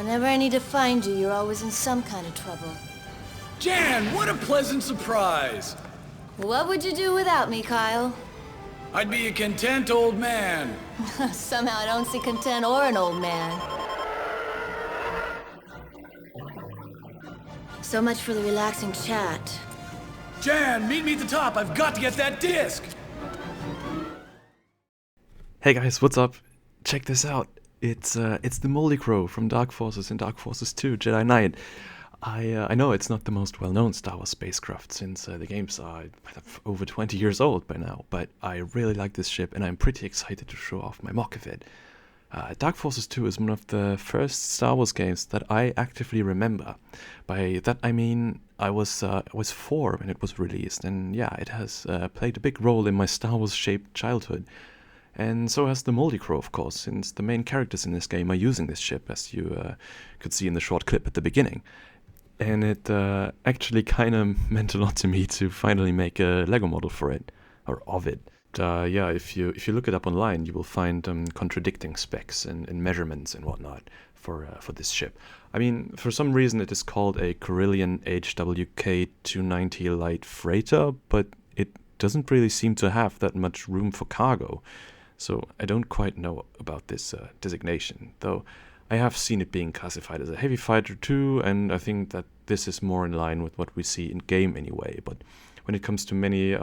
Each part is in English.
Whenever I need to find you, you're always in some kind of trouble. Jan, what a pleasant surprise! What would you do without me, Kyle? I'd be a content old man. Somehow I don't see content or an old man. So much for the relaxing chat. Jan, meet me at the top. I've got to get that disc. Hey guys, what's up? Check this out. It's the Moldy Crow from Dark Forces in Dark Forces 2, Jedi Knight. I know it's not the most well-known Star Wars spacecraft since the games are over 20 years old by now, but I really like this ship and I'm pretty excited to show off my MOC of it. Dark Forces 2 is one of the first Star Wars games that I actively remember. By that I mean I was 4 when it was released, and yeah, it has played a big role in my Star Wars-shaped childhood. And so has the Moldy Crow, of course, since the main characters in this game are using this ship, as you could see in the short clip at the beginning. And it actually kind of meant a lot to me to finally make a Lego model for it, or of it. Yeah, if you look it up online, you will find contradicting specs and measurements and whatnot for this ship. I mean, for some reason it is called a Corellian HWK 290 light freighter, but it doesn't really seem to have that much room for cargo. So I don't quite know about this designation, though I have seen it being classified as a heavy fighter too, and I think that this is more in line with what we see in game anyway. But when it comes to many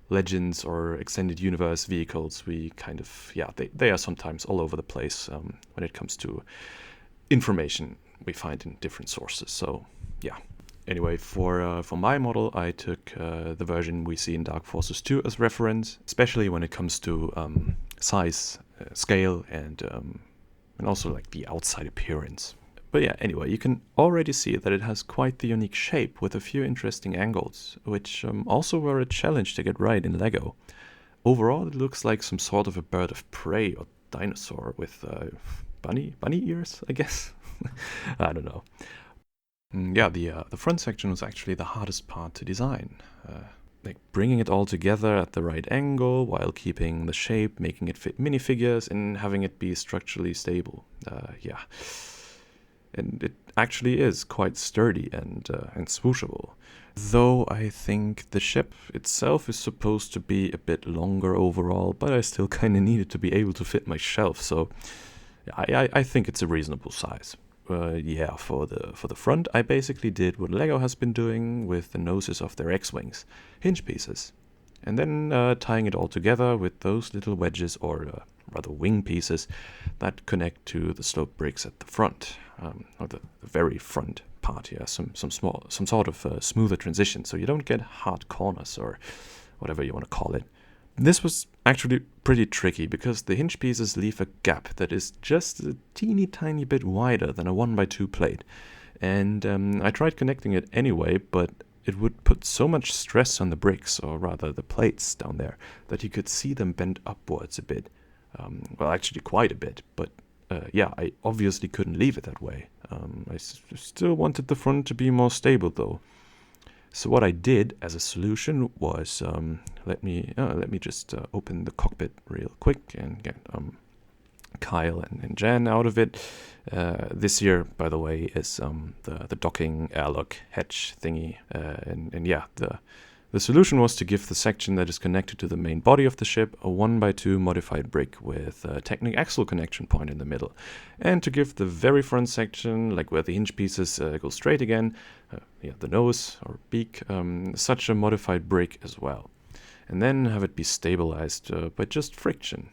Legends or extended universe vehicles, we kind of, yeah, they are sometimes all over the place when it comes to information we find in different sources. So yeah. Anyway, for my model, I took the version we see in Dark Forces 2 as reference, especially when it comes to size, scale, and also like the outside appearance. But yeah, anyway, you can already see that it has quite the unique shape with a few interesting angles, which also were a challenge to get right in Lego. Overall, it looks like some sort of a bird of prey or dinosaur with bunny ears, I guess. I don't know. Yeah, the front section was actually the hardest part to design. Like bringing it all together at the right angle while keeping the shape, making it fit minifigures, and having it be structurally stable. Yeah, and it actually is quite sturdy and swooshable. Though I think the ship itself is supposed to be a bit longer overall, but I still kind of need it to be able to fit my shelf. So I think it's a reasonable size. Yeah, for the front, I basically did what Lego has been doing with the noses of their X-Wings, hinge pieces, and then tying it all together with those little wedges, or rather wing pieces, that connect to the slope bricks at the front, or the very front part here, some sort of smoother transition, so you don't get hard corners or whatever you want to call it. This was actually pretty tricky because the hinge pieces leave a gap that is just a teeny tiny bit wider than a 1x2 plate. And I tried connecting it anyway, but it would put so much stress on the bricks, or rather the plates down there, that you could see them bend upwards a bit. Well, actually quite a bit, but yeah, I obviously couldn't leave it that way. I still wanted the front to be more stable though. So what I did as a solution was, let me just open the cockpit real quick and get Kyle and Jan out of it. This here, by the way, is the docking airlock hatch thingy, and yeah, the solution was to give the section that is connected to the main body of the ship a 1x2 modified brick with a Technic axle connection point in the middle, and to give the very front section, like where the hinge pieces go straight again, yeah, the nose or beak, such a modified brick as well, and then have it be stabilized by just friction.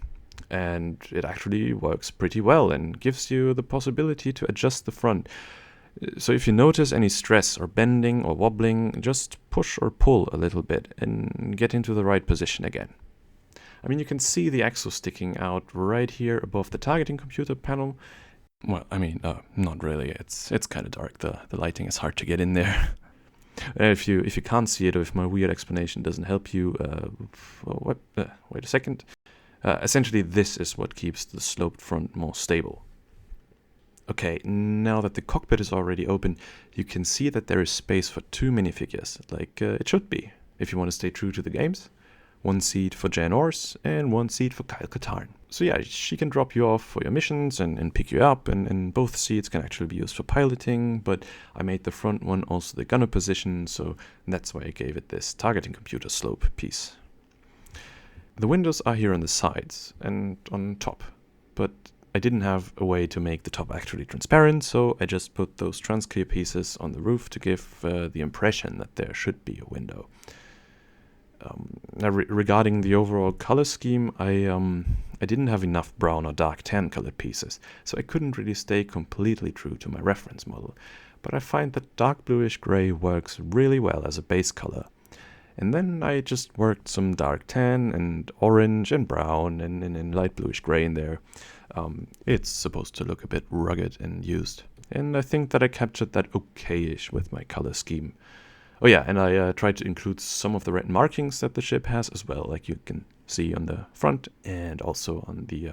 And it actually works pretty well and gives you the possibility to adjust the front. So if you notice any stress or bending or wobbling, just push or pull a little bit and get into the right position again. I mean, you can see the axle sticking out right here above the targeting computer panel. Well, I mean, not really. It's kind of dark. The lighting is hard to get in there. If you can't see it, or if my weird explanation doesn't help you, wait a second. Essentially, this is what keeps the sloped front more stable. Okay, now that the cockpit is already open, you can see that there is space for 2 minifigures, like it should be, if you want to stay true to the games. 1 seat for Jan Ors and 1 seat for Kyle Katarn. So yeah, she can drop you off for your missions and pick you up, and both seats can actually be used for piloting, but I made the front one also the gunner position, so that's why I gave it this targeting computer slope piece. The windows are here on the sides and on top, but I didn't have a way to make the top actually transparent, so I just put those transclear pieces on the roof to give the impression that there should be a window. Now regarding the overall color scheme, I didn't have enough brown or dark tan colored pieces, so I couldn't really stay completely true to my reference model, but I find that dark bluish gray works really well as a base color. And then I just worked some dark tan and orange and brown and light bluish gray in there. It's supposed to look a bit rugged and used, and I think that I captured that okay-ish with my color scheme. Oh yeah, and I tried to include some of the red markings that the ship has as well, like you can see on the front and also on the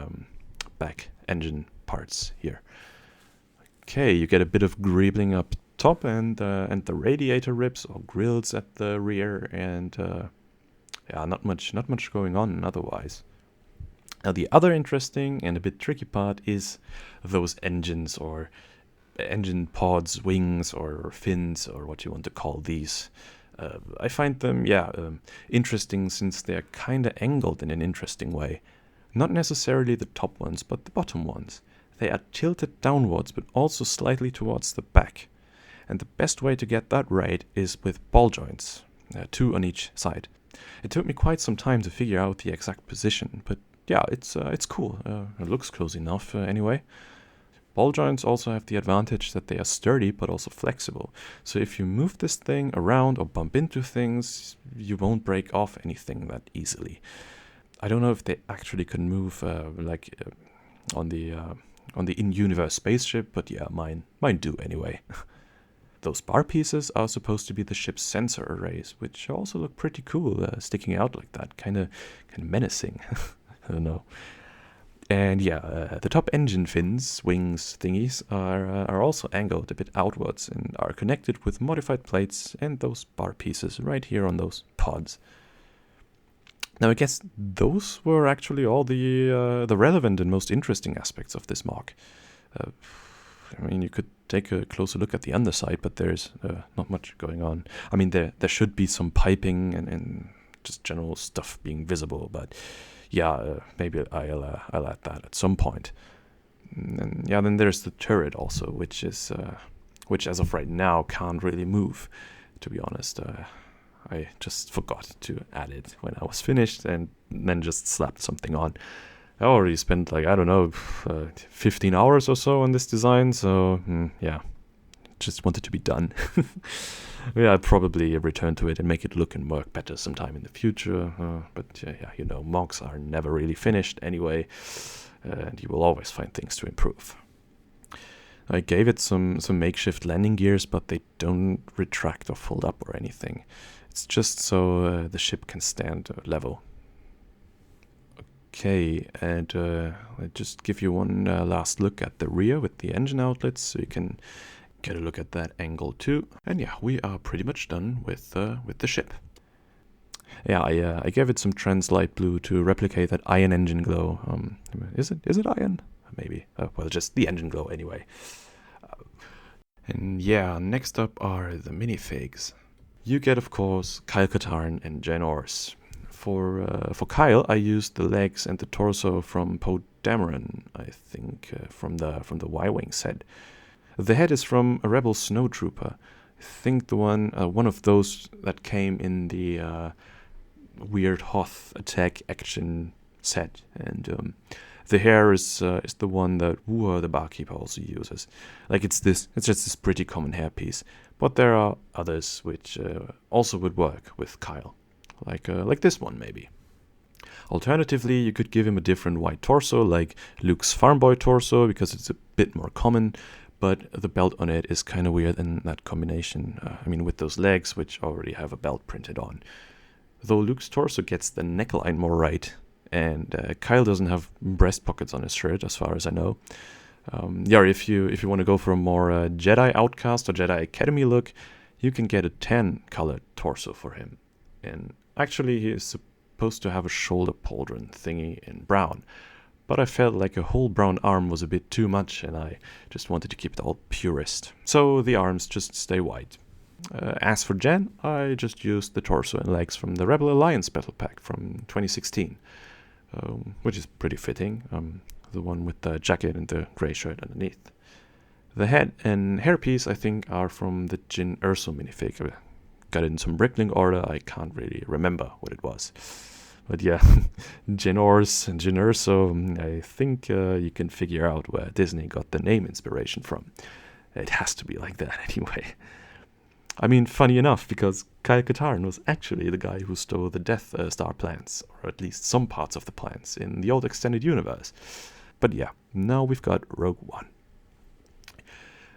back engine parts here. Okay, you get a bit of greebling up top and the radiator ribs or grills at the rear, and yeah, not much going on otherwise. Now the other interesting and a bit tricky part is those engines or engine pods, wings, or fins, or what you want to call these. I find them, interesting since they're kind of angled in an interesting way. Not necessarily the top ones, but the bottom ones. They are tilted downwards, but also slightly towards the back. And the best way to get that right is with ball joints, 2 on each side. It took me quite some time to figure out the exact position, but yeah, it's cool. It looks close enough anyway. Ball joints also have the advantage that they are sturdy but also flexible. So if you move this thing around or bump into things, you won't break off anything that easily. I don't know if they actually can move on the in-universe spaceship, but yeah, mine do anyway. Those bar pieces are supposed to be the ship's sensor arrays, which also look pretty cool, sticking out like that, kind of menacing. I don't know. And yeah, the top engine fins, wings thingies, are also angled a bit outwards and are connected with modified plates and those bar pieces right here on those pods. Now I guess those were actually all the relevant and most interesting aspects of this MOC. I mean, you could take a closer look at the underside, but there's not much going on. I mean, there should be some piping and just general stuff being visible, but yeah, maybe I'll add that at some point. And yeah, then there's the turret also, which as of right now can't really move. To be honest, I just forgot to add it when I was finished, and then just slapped something on. I already spent 15 hours or so on this design, so yeah, just wanted to be done. Yeah, I'll probably return to it and make it look and work better sometime in the future. But yeah, MOCs are never really finished anyway, and you will always find things to improve. I gave it some makeshift landing gears, but they don't retract or fold up or anything. It's just so the ship can stand level. Okay, and I'll just give you one last look at the rear with the engine outlets, so you can get a look at that angle too. And yeah, we are pretty much done with the ship. Yeah, I gave it some trans light blue to replicate that iron engine glow. Is it iron? Maybe. Well, just the engine glow anyway. And yeah, next up are the minifigs. You get, of course, Kyle Katarn and Jen Ors. For Kyle, I used the legs and the torso from Poe Dameron, I think, from the Y-Wing set. The head is from a Rebel snowtrooper. I think the one of those that came in the weird Hoth attack action set, and the hair is the one that Wu, the barkeeper, also uses. It's just this pretty common hairpiece, but there are others which also would work with Kyle, like this one maybe. Alternatively, you could give him a different white torso, like Luke's farm boy torso, because it's a bit more common. But the belt on it is kind of weird in that combination. With those legs, which already have a belt printed on. Though Luke's torso gets the neckline more right, and Kyle doesn't have breast pockets on his shirt, as far as I know. If you want to go for a more Jedi Outcast or Jedi Academy look, you can get a tan colored torso for him. And actually, he is supposed to have a shoulder pauldron thingy in brown. but I felt like a whole brown arm was a bit too much and I just wanted to keep it all purist. So the arms just stay white. As for Jen, I just used the torso and legs from the Rebel Alliance Battle Pack from 2016, which is pretty fitting, the one with the jacket and the grey shirt underneath. The head and hairpiece I think are from the Jyn Erso minifig. I got it in some Bricklink order, I can't really remember what it was. But yeah, Jyn Ors and Jyn Erso, I think you can figure out where Disney got the name inspiration from. It has to be like that anyway. I mean, funny enough, because Kyle Katarn was actually the guy who stole the Death Star plans, or at least some parts of the plans, in the old extended universe. But yeah, now we've got Rogue One.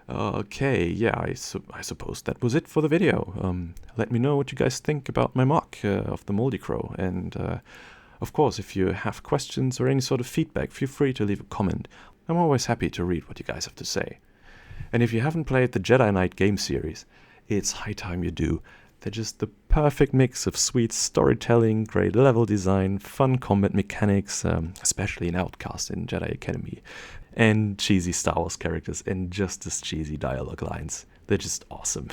Okay, yeah, I suppose that was it for the video. Let me know what you guys think about my MOC of the Moldy Crow, and of course, if you have questions or any sort of feedback, feel free to leave a comment. I'm always happy to read what you guys have to say. And if you haven't played the Jedi Knight game series, it's high time you do. They're just the perfect mix of sweet storytelling, great level design, fun combat mechanics, especially in Outcast in Jedi Academy, and cheesy Star Wars characters and just as cheesy dialogue lines. They're just awesome.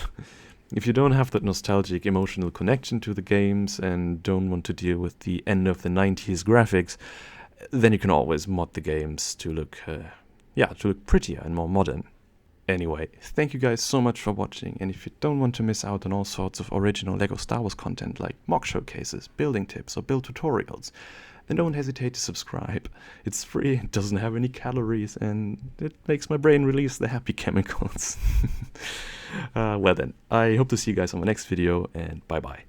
If you don't have that nostalgic emotional connection to the games and don't want to deal with the end of the 90s graphics, then you can always mod the games to look prettier and more modern. Anyway, thank you guys so much for watching, and if you don't want to miss out on all sorts of original LEGO Star Wars content like MOC showcases, building tips, or build tutorials, then don't hesitate to subscribe. It's free, it doesn't have any calories, and it makes my brain release the happy chemicals. Well then, I hope to see you guys on my next video, and bye bye.